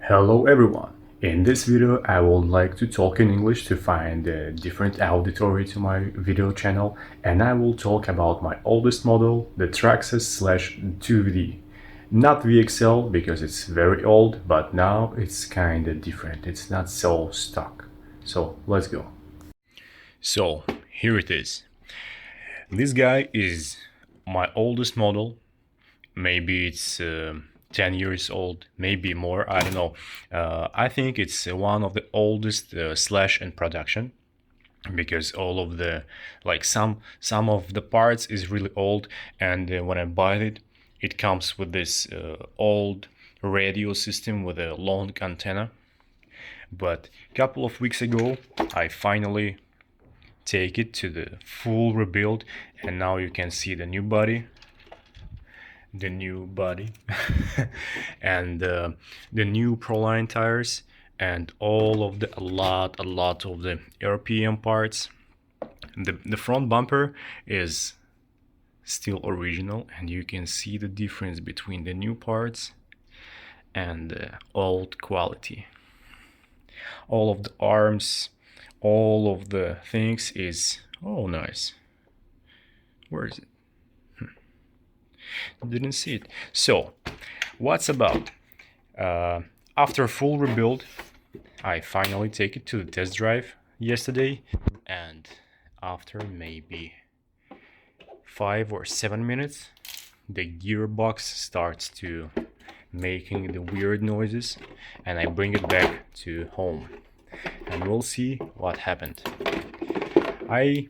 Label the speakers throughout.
Speaker 1: Hello everyone. In this video I would like to talk in English to find a different auditory to my video channel, and I will talk about my oldest model, the Traxxas Slash 2VD. Not VXL because it's very old, but now it's kinda different. It's not so stock. So let's go. So here it is. This guy is my oldest model. Maybe it's 10 years old, maybe more, I don't know. I think it's one of the oldest Slash in production, because all of the some of the parts is really old, and when I buy it, it comes with this old radio system with a long antenna. But a couple of weeks ago I finally take it to the full rebuild, and now you can see the new body and the new Proline tires, and all of the a lot of the RPM parts. The front bumper is still original, and you can see the difference between the new parts and the old quality. All of the arms, all of the things is nice. Where is it? Didn't see it. So what's about? After full rebuild, I finally take it to the test drive yesterday, and after maybe 5 or 7 minutes, the gearbox starts to making the weird noises, and I bring it back to home, and we'll see what happened. I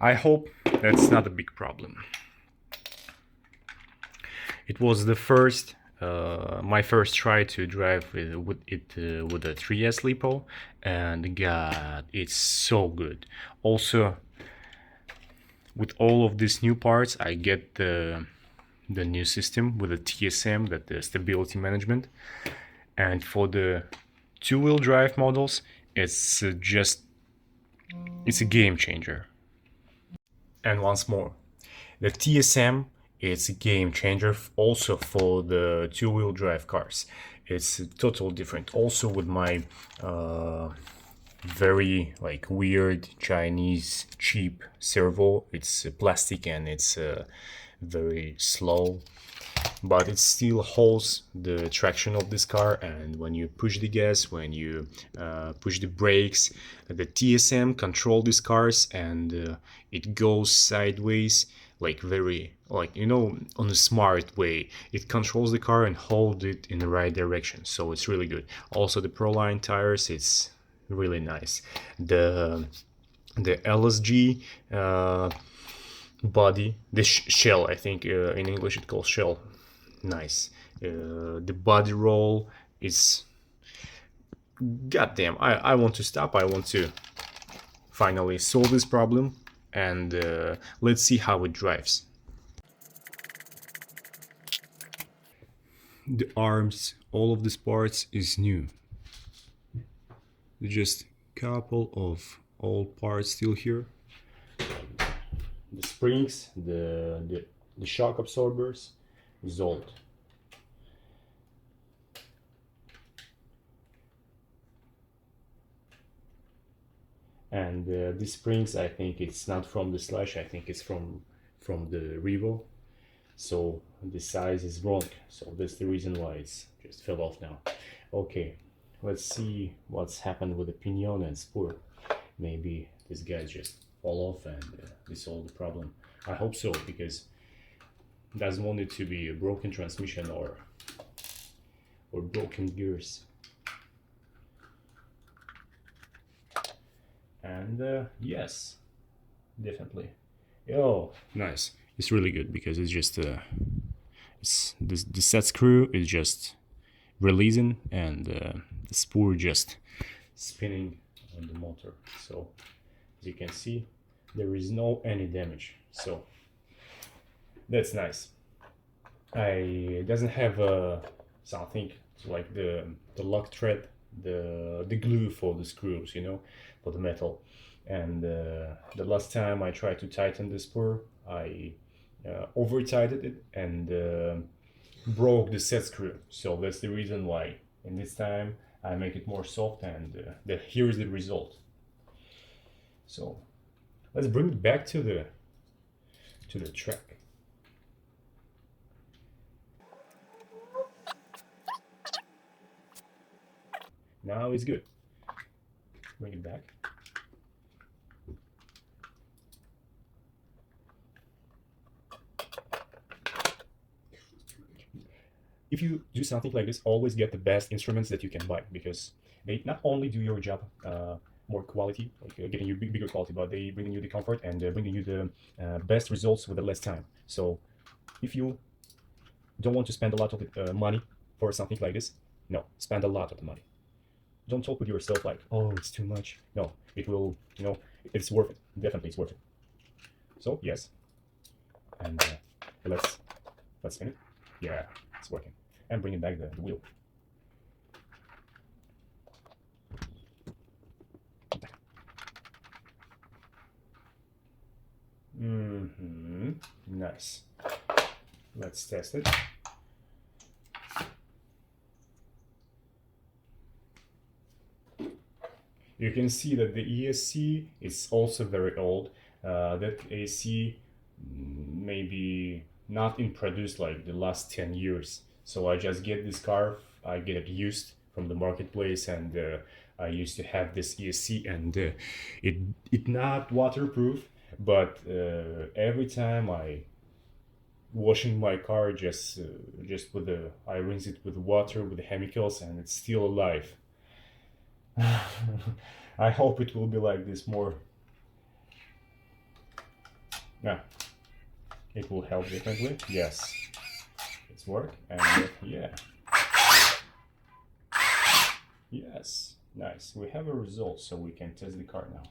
Speaker 1: hope that's not a big problem. It was the first, my first try to drive with a 3S LiPo, and God, it's so good. Also, with all of these new parts, I get the new system with the TSM, that the stability management, and for the two-wheel drive models, it's a game changer. And once more, the TSM, it's a game changer also for the two-wheel drive cars. It's totally different. Also with my very weird Chinese cheap servo, it's plastic and it's very slow, but it still holds the traction of this car. And when you push the gas, when you push the brakes, the TSM control these cars, and it goes sideways, very on a smart way. It controls the car and hold it in the right direction, so it's really good. Also the Proline tires, it's really nice. The LSG body, the shell, I think in English it calls shell, nice. The body roll is goddamn. I want to stop. I want to finally solve this problem, and let's see how it drives. The arms, all of these parts is new. Just couple of old parts still here. The springs, the shock absorbers is old. And these springs, I think it's not from the Slash, I think it's from the Revo, so the size is wrong, so that's the reason why it's just fell off now. Okay, let's see what's happened with the pinion and spur. Maybe this guy just fall off and this solved the problem. I hope so, because doesn't want it to be a broken transmission or broken gears. And yes, definitely. Oh, nice. It's really good because it's just the set screw is just releasing, and the spool just spinning on the motor. So as you can see, there is no any damage, so that's nice. I doesn't have something like the lock thread, the glue for the screws, for the metal. And the last time I tried to tighten the spur, I over tightened it, and broke the set screw, so that's the reason why. And this time I make it more soft, and here's the result. So let's bring it back to the track. Now it's good. Bring it back. If you do something like this, always get the best instruments that you can buy, because they not only do your job more quality, like getting you bigger quality, but they bring you the comfort and bringing you the best results with the less time. So if you don't want to spend a lot of money for something like this, no, spend a lot of the money. Don't talk with yourself like, oh, it's too much. No, it will, it's worth it. Definitely, it's worth it. So yes, and let's spin it. Yeah, it's working. And bringing back the wheel. Nice. Let's test it. You can see that the ESC is also very old. That AC maybe not in produce like the last 10 years. So I just get this car, I get it used from the marketplace, and I used to have this ESC, and it not waterproof, but every time I washing my car, just with the I rinse it with water with the chemicals, and it's still alive. I hope it will be like this more. Yeah, it will help definitely. Yes, it's work, and yeah, yes, nice. We have a result, so we can test the car now.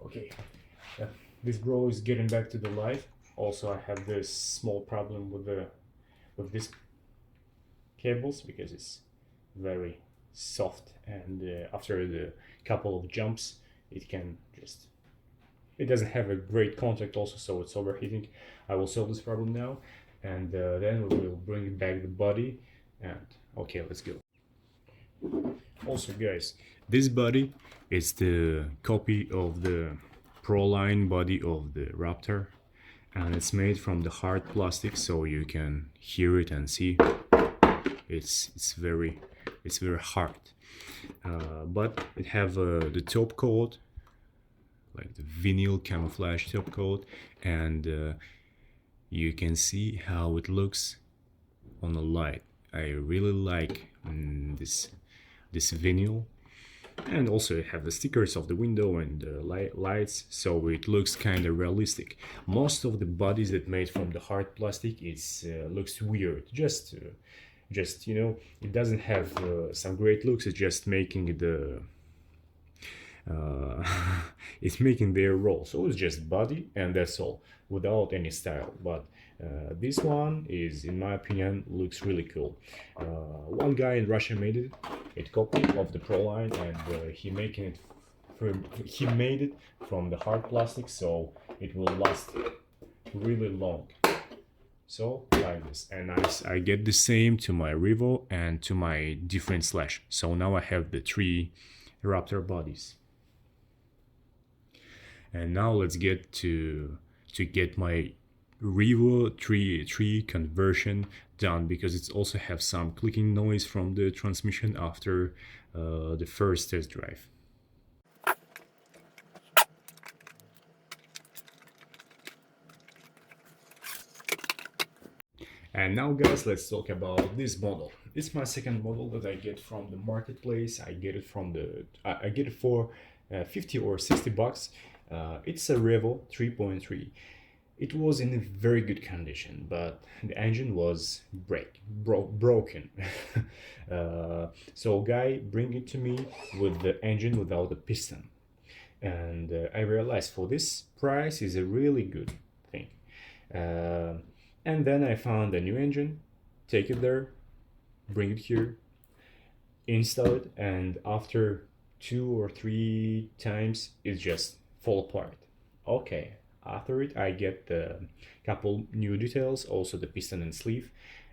Speaker 1: Okay, this bro is getting back to the life. Also, I have this small problem with this cables, because it's very soft, and after the couple of jumps it doesn't have a great contact also, so it's overheating. I will solve this problem now, and then we will bring back the body, and okay, let's go. Also guys, this body is the copy of the Pro line body of the Raptor, and it's made from the hard plastic, so you can hear it and see it's very hard, but it have the top coat, like the vinyl camouflage top coat, and you can see how it looks on the light. I really like this vinyl, and also it have the stickers of the window and the lights, so it looks kind of realistic. Most of the bodies that made from the hard plastic, it's looks weird, just it doesn't have some great looks. It's just making the it's making their role, so it's just body and that's all, without any style. But this one is, in my opinion, looks really cool. One guy in Russia made it copy of the Pro line, and he made it from the hard plastic, so it will last really long. So like this, and I get the same to my Revo and to my different Slash. So now I have the 3 Raptor bodies. And now let's get to get my Revo 3 conversion done, because it also have some clicking noise from the transmission after the first test drive. And now guys, let's talk about this model. It's my second model that I get from the marketplace. I get it from I get it for 50 or 60 bucks. It's a Revo 3.3. It was in a very good condition, but the engine was broken. So guy bring it to me with the engine without the piston, and I realized for this price is a really good thing. And then I found a new engine, take it there, bring it here, install it, and after 2 or 3 times it just fall apart. Okay, after it I get the couple new details, also the piston and sleeve,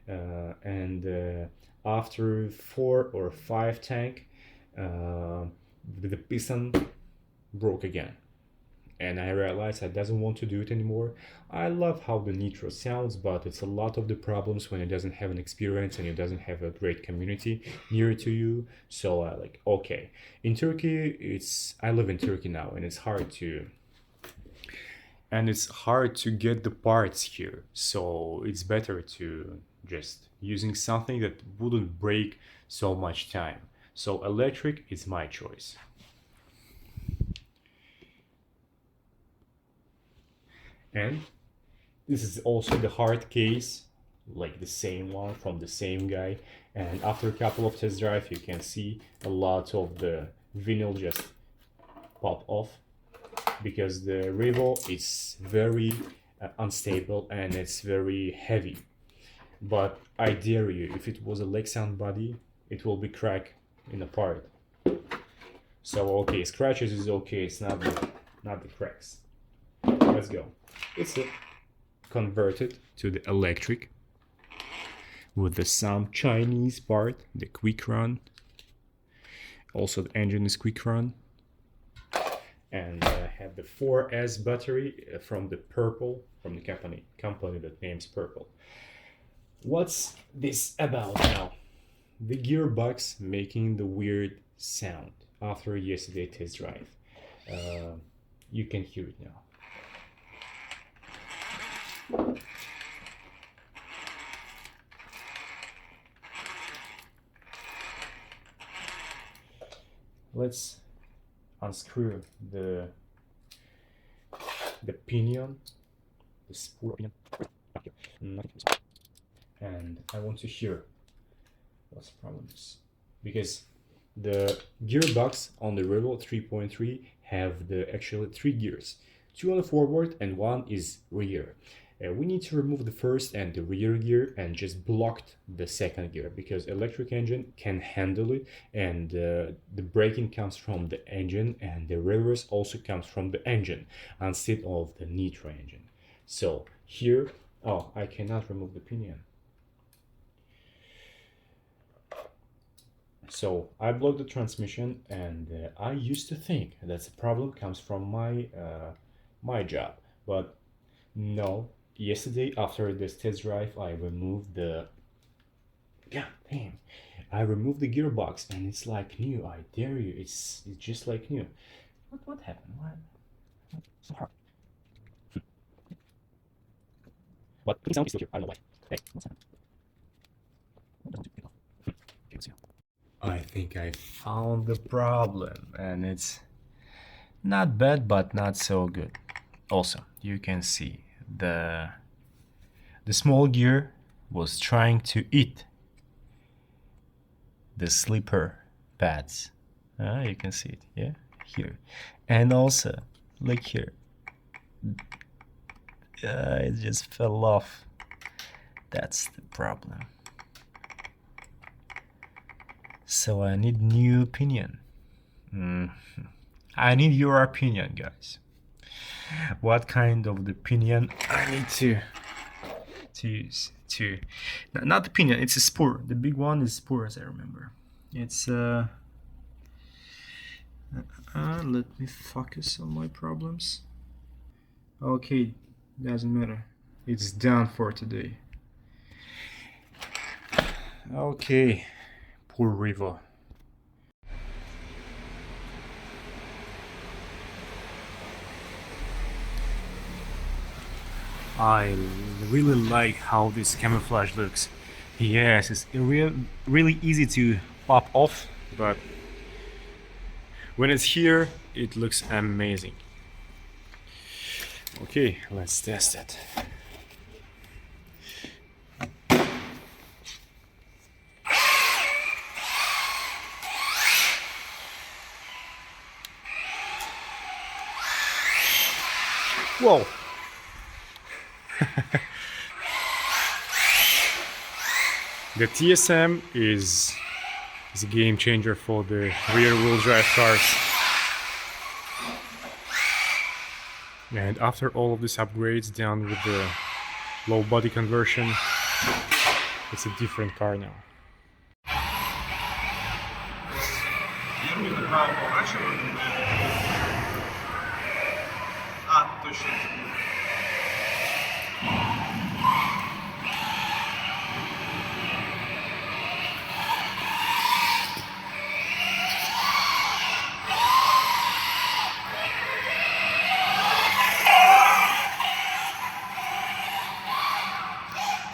Speaker 1: and after 4 or 5 tank, the piston broke again, and I realized I doesn't want to do it anymore. I love how the Nitro sounds, but it's a lot of the problems when it doesn't have an experience and it doesn't have a great community near to you. So I like, okay, in Turkey, I live in Turkey now, and it's hard to get the parts here. So it's better to just using something that wouldn't break so much time. So electric is my choice. And this is also the hard case, like the same one from the same guy. And after a couple of test drive, you can see a lot of the vinyl just pop off, because the Revo is very unstable and it's very heavy. But I dare you, if it was a Lexan body, it will be cracked in a part. So okay, scratches is okay, it's not the cracks. Let's go. It's converted to the electric with some Chinese part, the quicrun. Also the engine is quicrun. And I have the 4S battery from the company that names Purple. What's this about now? The gearbox making the weird sound after yesterday test drive. You can hear it now. Let's unscrew the pinion, the spool pinion, and I want to hear what's the problem is, because the gearbox on the Revo 3.3 have actually 3 gears, 2 on the forward and 1 is rear. We need to remove the first and the rear gear and just blocked the second gear, because electric engine can handle it, and the braking comes from the engine and the reverse also comes from the engine instead of the Nitro engine. So here, I cannot remove the pinion. So I blocked the transmission, and I used to think that the problem comes from my job, but no. Yesterday, after this test drive, I removed the gearbox, and it's like new. I dare you, it's just like new. What happened? What? So hard. But the sound is still here. I don't know why. Hey, what's happening? I think I found the problem, and it's not bad, but not so good. Also, you can see the small gear was trying to eat the slipper pads. You can see it, yeah, here. And also, look here. It just fell off. That's the problem. So I need new opinion. I need your opinion, guys. What kind of the pinion I need to use to, not the pinion, it's a spur. The big one is spur, as I remember. It's let me focus on my problems. Okay, doesn't matter, it's done for today. Okay, poor Revo. I really like how this camouflage looks. Yes, it's really easy to pop off, but when it's here, it looks amazing. Okay, let's test it. Whoa! The TSM is a game changer for the rear wheel drive cars. And after all of these upgrades done with the low body conversion, it's a different car now.
Speaker 2: Первый направо поворачиваю. А, точно.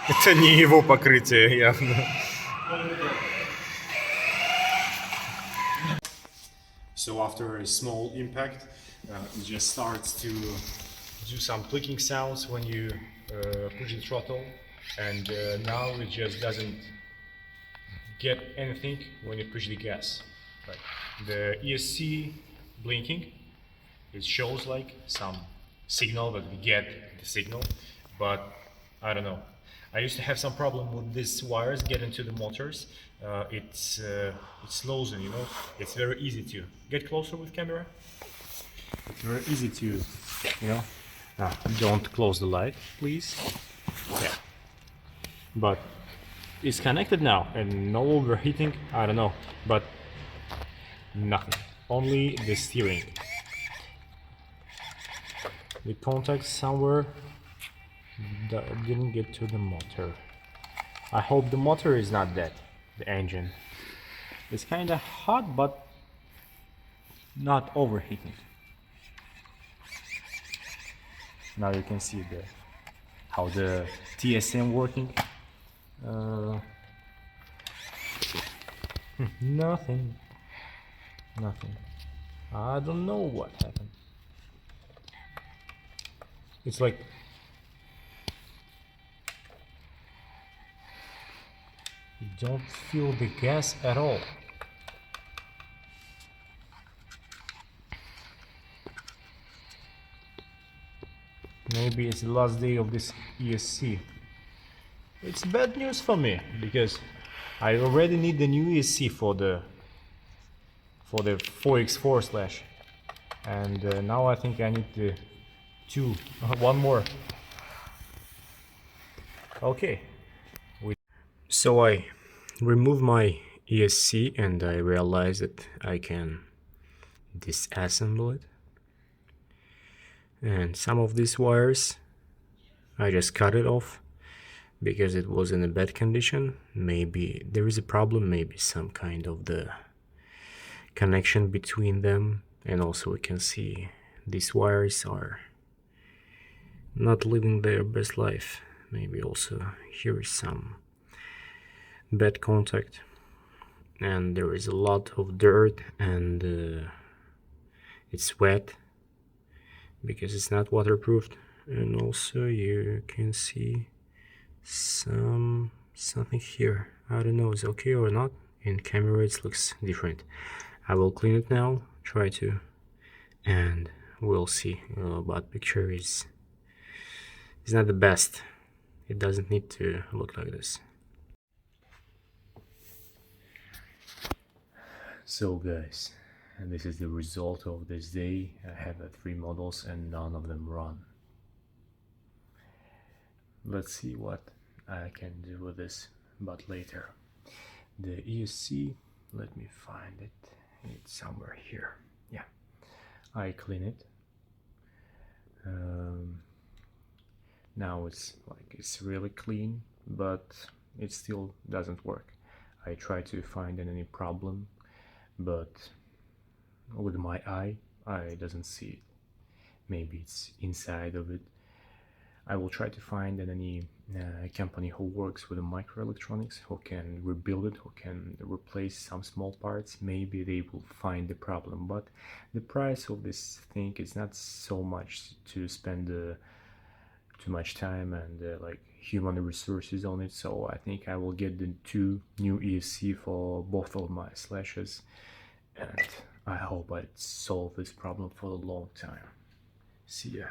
Speaker 1: Это не его покрытие, явно. So after a small impact, it just starts to do some clicking sounds when you push the throttle, and now it just doesn't get anything when you push the gas. Right. The ESC blinking, it shows like some signal that we get the signal, but I don't know. I used to have some problem with these wires getting to the motors. It slows them, you know. It's very easy to get closer with camera. It's very easy to, you know. Don't close the light, please. Yeah. But it's connected now and no overheating. I don't know, but nothing. Only the steering. The contacts somewhere didn't get to the motor. I hope the motor is not dead, the engine. It's kind of hot, but not overheating. Now you can see how the TSM working. Nothing. I don't know what happened. It's like you don't feel the gas at all. Maybe it's the last day of this ESC. It's bad news for me because I already need the new ESC for the 4x4 Slash, and now I think I need the one more. Okay. So I removed my ESC and I realized that I can disassemble it. And some of these wires I just cut it off because it was in a bad condition. Maybe there is a problem, maybe some kind of the connection between them, and also we can see these wires are not living their best life. Maybe also here is some bad contact, and there is a lot of dirt, and it's wet because it's not waterproofed, and also you can see something here. I don't know, is it okay or not. In camera it looks different. I will clean it now, try to, and we'll see. But picture is not the best. It doesn't need to look like this. So guys, and this is the result of this day. I have 3 models and none of them run. Let's see what I can do with this, but later. The ESC, let me find it. It's somewhere here. Yeah, I clean it. Now it's really clean, but it still doesn't work. I try to find any problem, but with my eye I doesn't see it. Maybe it's inside of it. I will try to find any company who works with the microelectronics, who can rebuild it, who can replace some small parts. Maybe they will find the problem, but the price of this thing is not so much to spend too much time and like human resources on it. So I think I will get the 2 new ESC for both of my slashes, and I hope I solve this problem for a long time. See ya.